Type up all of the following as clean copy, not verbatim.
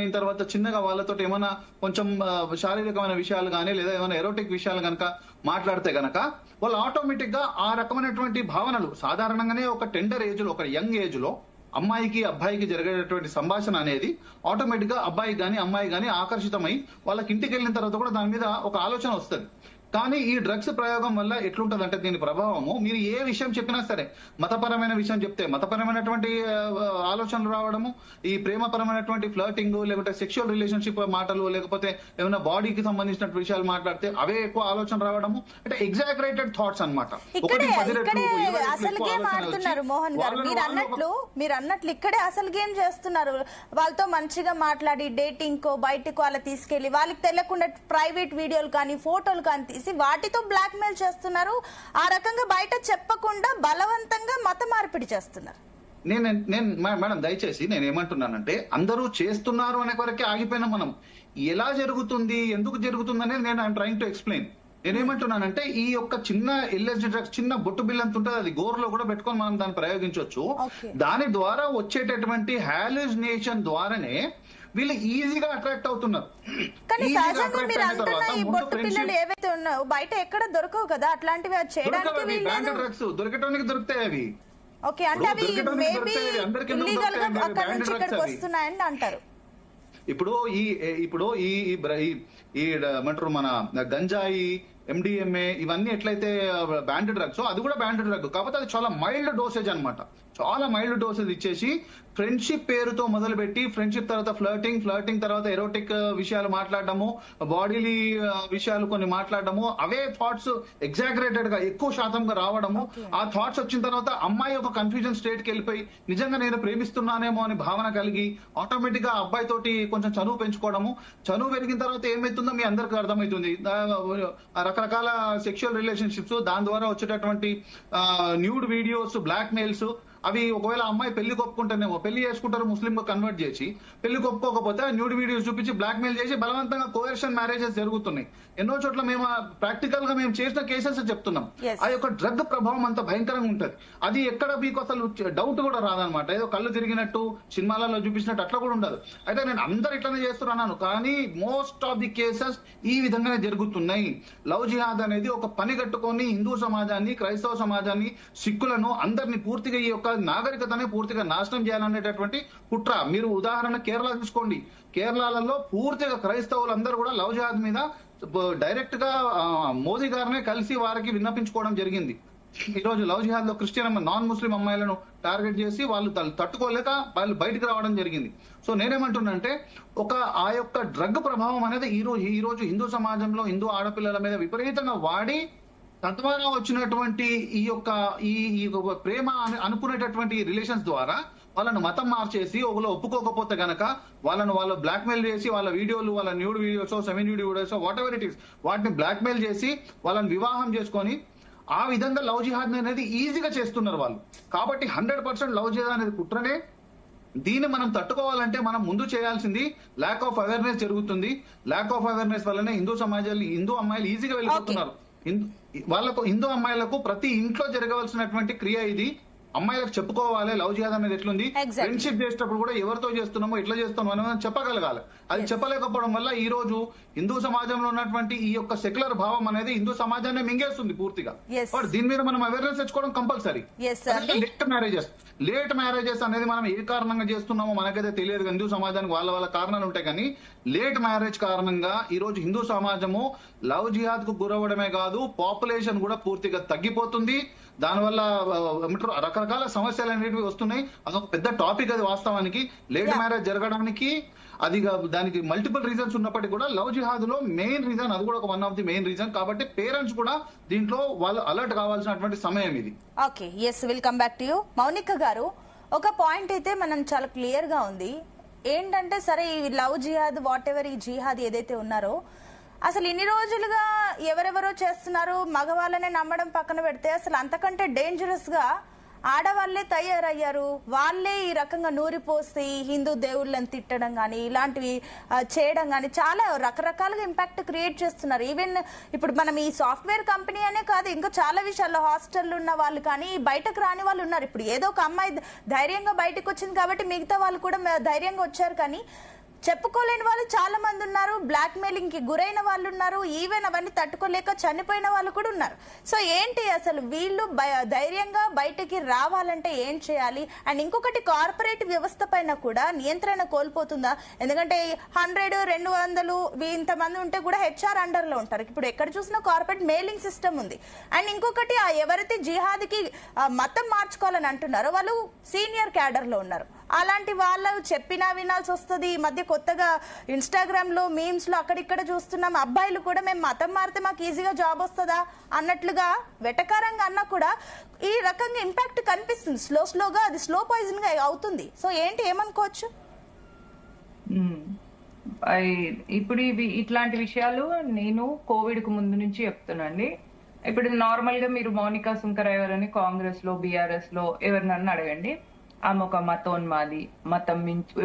అయిన తర్వాత చిన్నగా వాళ్ళతో ఏమైనా కొంచెం శారీరకమైన విషయాలు కానీ లేదా ఏమైనా ఎరోటిక్ విషయాలు కనుక మాట్లాడితే గనక వాళ్ళు ఆటోమేటిక్ గా ఆ రకమైనటువంటి భావనలు సాధారణంగానే ఒక టెండర్ ఏజ్ లో, ఒక యంగ్ ఏజ్ లో అమ్మాయికి అబ్బాయికి జరిగేటటువంటి సంభాషణ అనేది ఆటోమేటిక్ గా అబ్బాయి గాని అమ్మాయి గాని ఆకర్షితమై వాళ్ళకి ఇంటికి వెళ్ళిన తర్వాత కూడా దాని మీద ఒక ఆలోచన వస్తుంది. కానీ ఈ డ్రగ్స్ ప్రయోగం వల్ల ఎట్లుంటదంటే దీని ప్రభావము, మీరు ఏ విషయం చెప్పినా సరే, మతపరమైన విషయం చెప్తే మతపరమైనటువంటి ఆలోచనలు రావడము, ఈ ప్రేమపరమైనటువంటి ఫ్లర్టింగ్ లేకపోతే సెక్షువల్ రిలేషన్షిప్ మాటలు, లేకపోతే ఏమైనా బాడీకి సంబంధించిన విషయాలు మాట్లాడితే అవే ఎక్కువ ఆలోచన రావడము, అంటే ఎగ్జాగరేటెడ్ థాట్స్ అనమాట. అసలు గేమ్ ఆడుతున్నారు మోహన్ గారు, మీరు అన్నట్లు ఇక్కడే అసలు గేమ్ చేస్తున్నారు. వాళ్ళతో మంచిగా మాట్లాడి డేటింగ్ కో బయటకు వాళ్ళ తీసుకెళ్లి వాళ్ళకి తెలియకుండా ప్రైవేట్ వీడియోలు కానీ ఫోటోలు కానీ తీసి వాటితో బ్లాక్ మెయిల్ చేస్తున్నారు. ఆ రకంగా బయట చెప్పకుండా బలవంతంగా మత మార్పిడి చేస్తున్నారు. మేడం దయచేసి నేను ఏమంటున్నానంటే, అందరూ చేస్తున్నారు అనే వరకే ఆగిపోయినా మనం ఎలా జరుగుతుంది, ఎందుకు జరుగుతుంది అనేది నేను ఐఎమ్ ట్రైంగ్ టు ఎక్స్ప్లెయిన్. నేనేమంటున్నానంటే ఈ యొక్క చిన్న ఎల్ఎస్డి డ్రగ్స్, చిన్న బొట్టు బిల్ అంత ఉంటుంది, అది గోర్లో కూడా పెట్టుకొని మనం దాన్ని ప్రయోగించవచ్చు. దాని ద్వారా వచ్చేటటువంటి హాలుసినేషన్ ద్వారానే వీళ్ళు ఈజీగా అట్రాక్ట్ అవుతున్నారు. కానీ సహజంగా మీరు అంటున్న ఈ బొట్టు పిల్లలు ఏవైతే ఉన్నాయో బయట ఎక్కడ దొరకవు కదా, అట్లాంటివి చేయడానికి డ్రగ్స్ దొరకటానికి దొరుకుతాయి అవి. ఓకే, అంటే అవి మేబీ ఇల్లీగల్ గా అక్కడ నుంచి ఇక్కడికి వస్తున్నాయని అంటారు. ఇప్పుడు ఈ ఏమంటారు మన గంజాయి, ఎండిఎంఏ ఇవన్నీ ఎట్లయితే బ్యాండ్ డ్రగ్స్, అది కూడా బ్యాండ్ డ్రగ్, కాకపోతే అది చాలా మైల్డ్ డోసేజ్ అనమాట. చాలా మైల్డ్ డోసేజ్ ఇచ్చేసి ఫ్రెండ్షిప్ పేరుతో మొదలుపెట్టి ఫ్రెండ్షిప్ తర్వాత ఫ్లర్టింగ్ తర్వాత ఎరోటిక్ విషయాలు మాట్లాడడము, బాడీలీ విషయాలు కొన్ని మాట్లాడడము, అవే థాట్స్ ఎగ్జాగరేటెడ్ గా ఎక్కువ శాతంగా రావడము. ఆ థాట్స్ వచ్చిన తర్వాత అమ్మాయి ఒక కన్ఫ్యూజన్ స్టేట్ కి వెళ్ళిపోయి నిజంగా నేను ప్రేమిస్తున్నానేమో అని భావన కలిగి ఆటోమేటిక్ గా అబ్బాయి తోటి కొంచెం చనువు పెంచుకోవడము. చనువు పెరిగిన తర్వాత ఏమైతుందో మీ అందరికీ అర్థమవుతుంది. రకరకాల సెక్షువల్ రిలేషన్షిప్స్, దాని ద్వారా వచ్చేటటువంటి న్యూడ్ వీడియోస్, బ్లాక్ మెయిల్స్, అవి ఒకవేళ అమ్మాయి పెళ్లి కొప్పుకుంటేనేమో పెళ్లి చేసుకుంటారు, ముస్లిం గా కన్వర్ట్ చేసి, పెళ్లి కొప్పుకోకపోతే న్యూడ్ వీడియోస్ చూపించి బ్లాక్ మెయిల్ చేసి బలవంతంగా కోయర్షన్ మ్యారేజెస్ జరుగుతున్నాయి. ఎన్నో చోట్ల మేము ప్రాక్టికల్ గా మేము చేసిన కేసెస్ చెప్తున్నాం. ఆ యొక్క డ్రగ్ ప్రభావం అంత భయంకరంగా ఉంటది. అది ఎక్కడ మీకు అసలు డౌట్ కూడా రాదనమాట. ఏదో కళ్ళు తిరిగినట్టు సినిమాలలో చూపించినట్టు అట్లా కూడా ఉండదు. అయితే నేను అందరు ఇట్లానే చేస్తున్నాను, కానీ మోస్ట్ ఆఫ్ ది కేసెస్ ఈ విధంగానే జరుగుతున్నాయి. లవ్ జిహాద్ అనేది ఒక పని కట్టుకొని హిందూ సమాజాన్ని, క్రైస్తవ సమాజాన్ని, సిక్కులను అందరినీ పూర్తిగా ఈ యొక్క నాగరికతనే పూర్తిగా నాశనం చేయాలనేటటువంటి కుట్ర. మీరు ఉదాహరణ కేరళ తీసుకోండి. కేరళలో పూర్తిగా క్రైస్తవులందరూ కూడా లవ్ జిహాద్ మీద డైరెక్ట్ గా మోదీ గారినే కలిసి వారికి విన్నపించుకోవడం జరిగింది. ఈ రోజు లవ్ జిహాద్ లో క్రిస్టియన్ నాన్ ముస్లిం అమ్మాయిలను టార్గెట్ చేసి వాళ్ళు తట్టుకోలేక వాళ్ళు బయటకు రావడం జరిగింది. సో నేనేమంటున్నానంటే ఆ యొక్క డ్రగ్ ప్రభావం అనేది ఈ రోజు హిందూ సమాజంలో హిందూ ఆడపిల్లల మీద విపరీతంగా వాడి తద్వారా వచ్చినటువంటి ఈ యొక్క ప్రేమ అనుకునేటటువంటి రిలేషన్స్ ద్వారా వాళ్ళను మతం మార్చేసి ఒకళ్ళు ఒప్పుకోకపోతే గనక వాళ్ళు బ్లాక్ మెయిల్ చేసి వాళ్ళ వీడియోలు, వాళ్ళ nude videos, semi nude videos, what ever it is, వాటిని బ్లాక్ మెయిల్ చేసి వాళ్ళని వివాహం చేసుకొని ఆ విధంగా లవ్ జిహాద్ అనేది ఈజీగా చేస్తున్నారు వాళ్ళు. కాబట్టి 100% లవ్ జిహాద్ అనేది కుట్రనే. దీన్ని మనం తట్టుకోవాలంటే మనం ముందు చేయాల్సింది ల్యాక్ ఆఫ్ అవేర్నెస్ జరుగుతుంది. ల్యాక్ ఆఫ్ అవేర్నెస్ వల్లనే హిందూ సమాజాలు, హిందూ అమ్మాయిలు ఈజీగా వెళ్ళిపోతున్నారు. హిందూ అమ్మాయిలకు ప్రతి ఇంట్లో జరగవలసినటువంటి క్రియ ఇది. అమ్మాయిలకు చెప్పుకోవాలి లవ్ జిహాద్ అనేది ఎట్లుంది, ఫ్రెండ్షిప్ చేసేటప్పుడు కూడా ఎవరితో చేస్తున్నామో ఎట్లా చేస్తున్నామో అని చెప్పగలగాలి. అది చెప్పలేకపోవడం వల్ల ఈ రోజు హిందూ సమాజంలో ఉన్నటువంటి ఈ యొక్క సెక్యులర్ భావం అనేది హిందూ సమాజాన్ని మింగేస్తుంది పూర్తిగా. బట్ దీని మీద మనం అవేర్నెస్ తెచ్చుకోవడం కంపల్సరీ. లేట్ మ్యారేజెస్ అనేది మనం ఏ కారణంగా చేస్తున్నామో మనకైతే తెలియదు. హిందూ సమాజానికి వాళ్ళ కారణాలు ఉంటాయి, కానీ లేట్ మ్యారేజ్ కారణంగా ఈ రోజు హిందూ సమాజము లవ్ జిహాద్ కు గురవడమే కాదు, పాపులేషన్ కూడా పూర్తిగా తగ్గిపోతుంది. దానివల్ల రకరకాల సమస్యలు అనేవి వస్తున్నాయి. అదొక పెద్ద టాపిక్ అది వాస్తవానికి. లేట్ మ్యారేజ్ జరగడానికి అది దానికి మల్టిపుల్ రీజన్స్ ఉన్నప్పటికీ కూడా లవ్ జిహాద్ లో మెయిన్ రీజన్, అది కూడా ఒక one of the main reason. కాబట్టి పేరెంట్స్ కూడా దీంట్లో వాళ్ళు అలర్ట్ కావాల్సినటువంటి సమయం ఇది. Okay, yes, will come back to you. Mounika garu, ఒక పాయింట్ అయితే మనం చాలా క్లియర్ గా ఉంది ఏంటంటే, సరే ఈ లవ్ జిహాద్ వాట్ ఎవర్ ఈ జిహాద్ ఏదైతే ఉన్నారో అసలు ఇన్ని రోజులుగా ఎవరెవరో చేస్తున్నారు, మగవాళ్ళనే నమ్మడం పక్కన పెడితే అసలు అంతకంటే డేంజరస్ గా ఆడవాళ్లే తయారయ్యారు. వాళ్ళే ఈ రకంగా నూరిపోసి హిందూ దేవుళ్ళని తిట్టడం కానీ ఇలాంటివి చేయడం కానీ చాలా రకరకాలుగా ఇంపాక్ట్ క్రియేట్ చేస్తున్నారు. ఈవెన్ ఇప్పుడు మనం ఈ సాఫ్ట్వేర్ కంపెనీ అనే కాదు, ఇంకా చాలా విషయాల్లో హాస్టల్లో ఉన్న వాళ్ళు కానీ బయటకు రాని వాళ్ళు ఉన్నారు. ఇప్పుడు ఏదో ఒక అమ్మాయి ధైర్యంగా బయటకు వచ్చింది కాబట్టి మిగతా వాళ్ళు కూడా ధైర్యంగా వచ్చారు. కానీ చెప్పుకోలేని వాళ్ళు చాలా మంది ఉన్నారు, బ్లాక్ మెయిలింగ్ కి గురైన వాళ్ళు ఉన్నారు, ఈవెన్ అవన్నీ తట్టుకోలేక చనిపోయిన వాళ్ళు కూడా ఉన్నారు. సో ఏంటి అసలు వీళ్ళు ధైర్యంగా బయటకి రావాలంటే ఏం చేయాలి? అండ్ ఇంకొకటి, కార్పొరేట్ వ్యవస్థ పైన కూడా నియంత్రణ కోల్పోతుందా? ఎందుకంటే 100, 200 ఇంతమంది ఉంటే కూడా హెచ్ఆర్ అండర్ లో ఉంటారు. ఇప్పుడు ఎక్కడ చూసినా కార్పొరేట్ మెయిలింగ్ సిస్టమ్ ఉంది. అండ్ ఇంకొకటి, ఎవరైతే జిహాద్కి మతం మార్చుకోవాలని అంటున్నారో వాళ్ళు సీనియర్ క్యాడర్ లో ఉన్నారు. అలాంటి వాళ్ళు చెప్పినా వినాల్సి వస్తుంది. ఈ మధ్య కొత్తగా ఇన్స్టాగ్రామ్ లో మీమ్స్ లో అక్కడిక్కడ చూస్తున్నాం, అబ్బాయిలు కూడా మేము మతం మారితే మాకు ఈజీగా జాబ్ వస్తుందా అన్నట్లుగా వెటకారంగా అన్నా కూడా ఈ రకంగా ఇంపాక్ట్ కనిపిస్తుంది. స్లోగా అది స్లో పాయిజన్ గా అవుతుంది. సో ఏంటి, ఏమనుకోవచ్చు? ఇప్పుడు ఇట్లాంటి విషయాలు నేను కోవిడ్ కు ముందు నుంచి చెప్తున్నాండి. ఇప్పుడు నార్మల్ గా మీరు మౌనికా సుంకర ఎవరని కాంగ్రెస్ లో, బీఆర్ఎస్ లో ఎవరినన్నా అడగండి, ఆమె ఒక మతోన్మాది,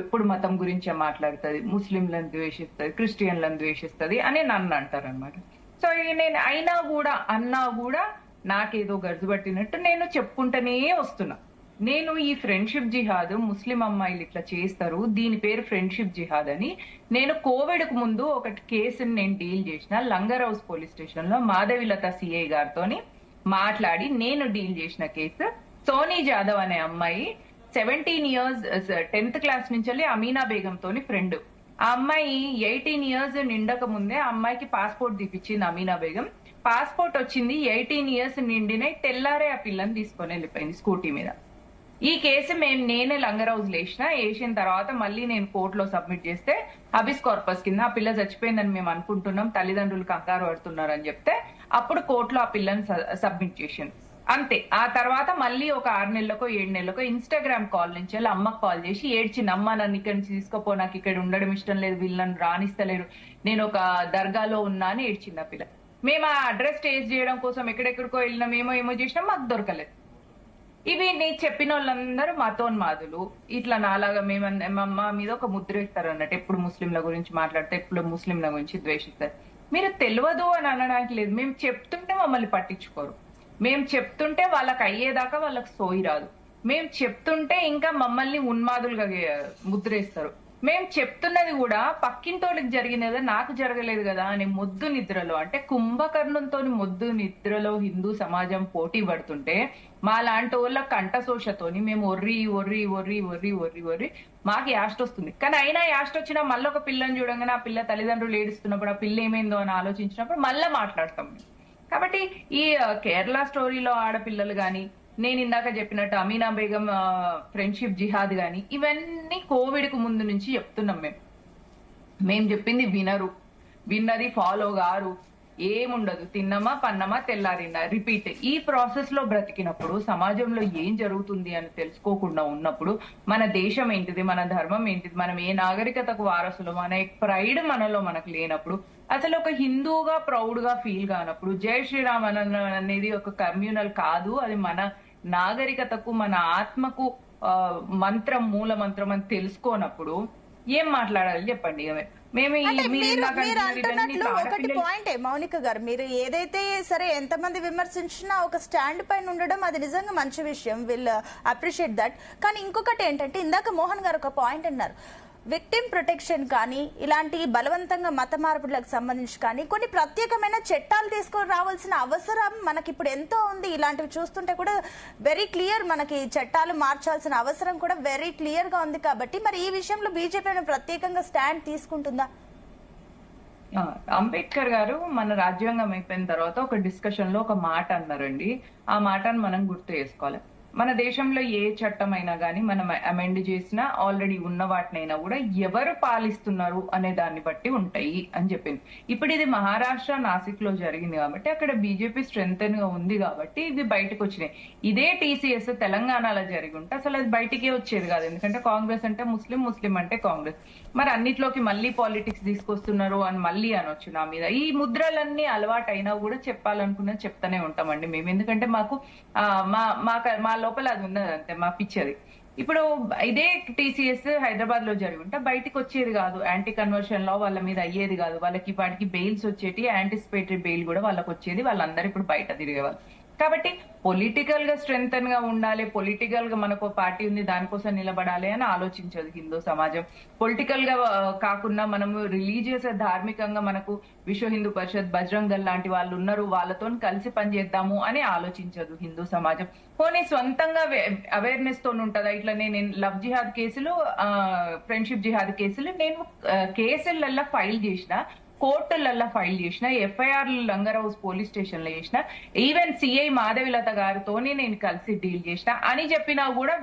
ఎప్పుడు మతం గురించే మాట్లాడుతుంది, ముస్లింలను ద్వేషిస్తుంది, క్రిస్టియన్లను ద్వేషిస్తుంది అని నన్ను అంటారు అనమాట. సో నేను అన్నా కూడా నాకేదో గర్జు పట్టినట్టు నేను చెప్పుకుంటూనే వస్తున్నా. నేను ఈ ఫ్రెండ్షిప్ జిహాద్, ముస్లిం అమ్మాయిలు ఇట్లా చేస్తారు, దీని పేరు ఫ్రెండ్షిప్ జిహాద్ అని నేను కోవిడ్ కు ముందు ఒక కేసుని నేను డీల్ చేసిన లంగర్ హౌస్ పోలీస్ స్టేషన్ లో మాధవిలత సిఐ గారితో మాట్లాడి నేను డీల్ చేసిన కేసు. సోనీ జాదవ్ అనే అమ్మాయి 17 years 10th క్లాస్ నుంచి అమీనా బేగం తోని ఫ్రెండ్. ఆ అమ్మాయి 18 years నిండక ముందే ఆ అమ్మాయికి పాస్పోర్ట్ తీపిచ్చింది అమీనా బేగం. పాస్పోర్ట్ వచ్చింది, 18 years నిండినాయి, తెల్లారే ఆ పిల్లని తీసుకొని వెళ్ళిపోయింది స్కూటీ మీద. ఈ కేసు నేనే లంగర్ హౌస్ వేసిన తర్వాత మళ్ళీ నేను కోర్టులో సబ్మిట్ చేస్తే హబిస్ కార్పస్ కింద ఆ పిల్ల చచ్చిపోయిందని మేము అనుకుంటున్నాం, తల్లిదండ్రులు కంగారు పడుతున్నారు అని చెప్తే అప్పుడు కోర్టులో ఆ పిల్లని సబ్మిట్ చేసింది. అంతే. ఆ తర్వాత మళ్ళీ ఒక 6 నెలలకో 7 నెలలకో ఇన్స్టాగ్రామ్ కాల్ నుంచి అమ్మకు కాల్ చేసి ఏడ్చింది, అమ్మ నన్ను ఇక్కడి నుంచి తీసుకోపో, నాకు ఇక్కడ ఉండడం ఇష్టం లేదు, వీళ్ళని రాణిస్తలేరు, నేను ఒక దర్గాలో ఉన్నా అని ఏడ్చింది ఆ పిల్ల. మేము ఆ అడ్రస్ ట్రేస్ చేయడం కోసం ఎక్కడెక్కడికో వెళ్ళినాం, ఏమో చేసినాం, మాకు దొరకలేదు. ఇవి నేను చెప్పిన వాళ్ళందరూ మతోన్మాదులు. ఇట్లా నాలాగా మా మీద ఒక ముద్ర ఇస్తారు అన్నట్టు, ఎప్పుడు ముస్లింల గురించి మాట్లాడితే ఎప్పుడు ముస్లింల గురించి ద్వేషిస్తారు. మీరు తెలియదు అని అనడానికి లేదు, మేము చెప్తుంటే మమ్మల్ని పట్టించుకోరు, మేము చెప్తుంటే వాళ్ళకి అయ్యేదాకా వాళ్ళకి సోయి రాదు, మేము చెప్తుంటే ఇంకా మమ్మల్ని ఉన్మాదులుగా ముద్రేస్తారు. మేము చెప్తున్నది కూడా పక్కింటోళ్ళకి జరిగినదా నాకు జరగలేదు కదా అని మొద్దు నిద్రలో, అంటే కుంభకర్ణంతో మొద్దు నిద్రలో హిందూ సమాజం పోటీ పడుతుంటే మా లాంటి వాళ్ళ కంఠశోషతోని మేము ఒర్రి ఒర్రి ఒర్రి ఒర్రి ఒర్రి ఒర్రి మాకు యాస్ట్ వస్తుంది. కానీ అయినా యాస్ట్ వచ్చినా మళ్ళీ ఒక పిల్లని చూడంగానే ఆ పిల్ల తల్లిదండ్రులు ఏడుస్తున్నప్పుడు ఆ పిల్ల ఏమైందో అని ఆలోచించినప్పుడు మళ్ళీ మాట్లాడతాం. కాబట్టి ఈ కేరళ స్టోరీలో ఆడపిల్లలు గాని, నేను ఇందాక చెప్పినట్టు అమీనా బేగం ఫ్రెండ్షిప్ జిహాద్ గాని, ఇవన్నీ కోవిడ్ కు ముందు నుంచి చెప్తున్నాం. మేము చెప్పింది విన్నది ఫాలో గారు, ఏముండదు, తిన్నమా పన్నమా తెల్లారిందా రిపీట్. ఈ ప్రాసెస్ లో బ్రతికినప్పుడు సమాజంలో ఏం జరుగుతుంది అని తెలుసుకోకుండా ఉన్నప్పుడు మన దేశం ఏంటిది, మన ధర్మం ఏంటిది, మనం ఏ నాగరికతకు వారసులు, మన ప్రైడ్ మనలో మనకు లేనప్పుడు, అసలు ఒక హిందూగా ప్రౌడ్ గా ఫీల్ కానప్పుడు, జై శ్రీరామ్ అనేది ఒక కమ్యూనల్ కాదు, అది మన నాగరికతకు మన ఆత్మకు మూల మంత్రం అని తెలుసుకోనప్పుడు ఏం మాట్లాడాలి చెప్పండి. మేము ఒకటి పాయింట్ మౌనిక గారు, మీరు ఏదైతే సరే ఎంతమంది విమర్శించినా ఒక స్టాండ్ పైన ఉండడం అది నిజంగా మంచి విషయం, విల్ అప్రిషియేట్ దట్. కానీ ఇంకొకటి ఏంటంటే, ఇందాక మోహన్ గారు ఒక పాయింట్ అన్నారు, విక్టిమ్ ప్రొటెక్షన్ కానీ ఇలాంటి బలవంతంగా మత మార్పులకు సంబంధించి కానీ కొన్ని ప్రత్యేకమైన చట్టాలు తీసుకొని రావాల్సిన అవసరం మనకి ఇప్పుడు ఎంతో ఉంది. ఇలాంటివి చూస్తుంటే కూడా వెరీ క్లియర్, మనకి చట్టాలు మార్చాల్సిన అవసరం కూడా వెరీ క్లియర్ గా ఉంది. కాబట్టి మరి ఈ విషయంలో బీజేపీ ప్రత్యేకంగా స్టాండ్ తీసుకుంటుందా? అంబేద్కర్ గారు మన రాజ్యాంగం అయిపోయిన తర్వాత ఒక డిస్కషన్ లో ఒక మాట అన్నారండి, ఆ మాటను మనం గుర్తు చేసుకోవాలి. మన దేశంలో ఏ చట్టం అయినా కానీ మనం అమెండ్ చేసినా ఆల్రెడీ ఉన్న వాటినైనా కూడా ఎవరు పాలిస్తున్నారు అనే దాన్ని బట్టి ఉంటాయి అని చెప్పింది. ఇప్పుడు ఇది మహారాష్ట్ర నాసిక్ లో జరిగింది కాబట్టి అక్కడ బీజేపీ స్ట్రెంగ్ గా ఉంది కాబట్టి ఇవి బయటకు వచ్చినాయి. ఇదే టీసీఎస్ తెలంగాణలో జరిగి ఉంటే అసలు అది బయటికే వచ్చేది కాదు, ఎందుకంటే కాంగ్రెస్ అంటే ముస్లిం, ముస్లిం అంటే కాంగ్రెస్. మరి అన్నిట్లోకి మళ్ళీ పాలిటిక్స్ తీసుకొస్తున్నారు అని మళ్ళీ అనొచ్చు నా మీద. ఈ ముద్రలన్నీ అలవాటు అయినా కూడా చెప్పాలనుకున్నది చెప్తానే ఉంటామండి మేము, ఎందుకంటే మాకు మా లోపల అది ఉన్నది అంతే, మా పిచ్చది. ఇప్పుడు ఇదే టీసీఎస్ హైదరాబాద్ లో జరిగి ఉంటే బయటకు వచ్చేది కాదు, యాంటీ కన్వర్షన్ లా వాళ్ళ మీద అయ్యేది కాదు, వాళ్ళకి వాటికి బెయిల్స్ వచ్చేటి, యాంటిసిపేటరీ బెయిల్ కూడా వాళ్ళకి వచ్చేది, వాళ్ళందరూ ఇప్పుడు బయట తిరిగేవాళ్ళు. కాబట్టి పొలిటికల్ గా స్ట్రెంగ్తన్ గా ఉండాలి, పొలిటికల్ గా మనకు పార్టీ ఉంది దానికోసం నిలబడాలి అని ఆలోచించదు హిందూ సమాజం. పొలిటికల్ గా కాకుండా మనము రిలీజియస్ ధార్మికంగా మనకు విశ్వ హిందూ పరిషత్, బజరంగ్ దళ్ లాంటి వాళ్ళు ఉన్నారు, వాళ్ళతో కలిసి పనిచేద్దాము అని ఆలోచించదు హిందూ సమాజం. పోనీ సొంతంగా అవేర్నెస్ తో ఉంటదా? ఇట్లా నేను లవ్ జిహాద్ కేసులు, ఫ్రెండ్షిప్ జిహాద్ కేసులు నేను కేసులల్లా ఫైల్ చేసిన, కోర్టులల్లా ఫైల్ చేసిన, FIR langar house police station లో చేసిన, ఈవెన్ సిఐ మాధవిలత గారితోనే నేను కలిసి డీల్ చేసిన అని చెప్పినా కూడా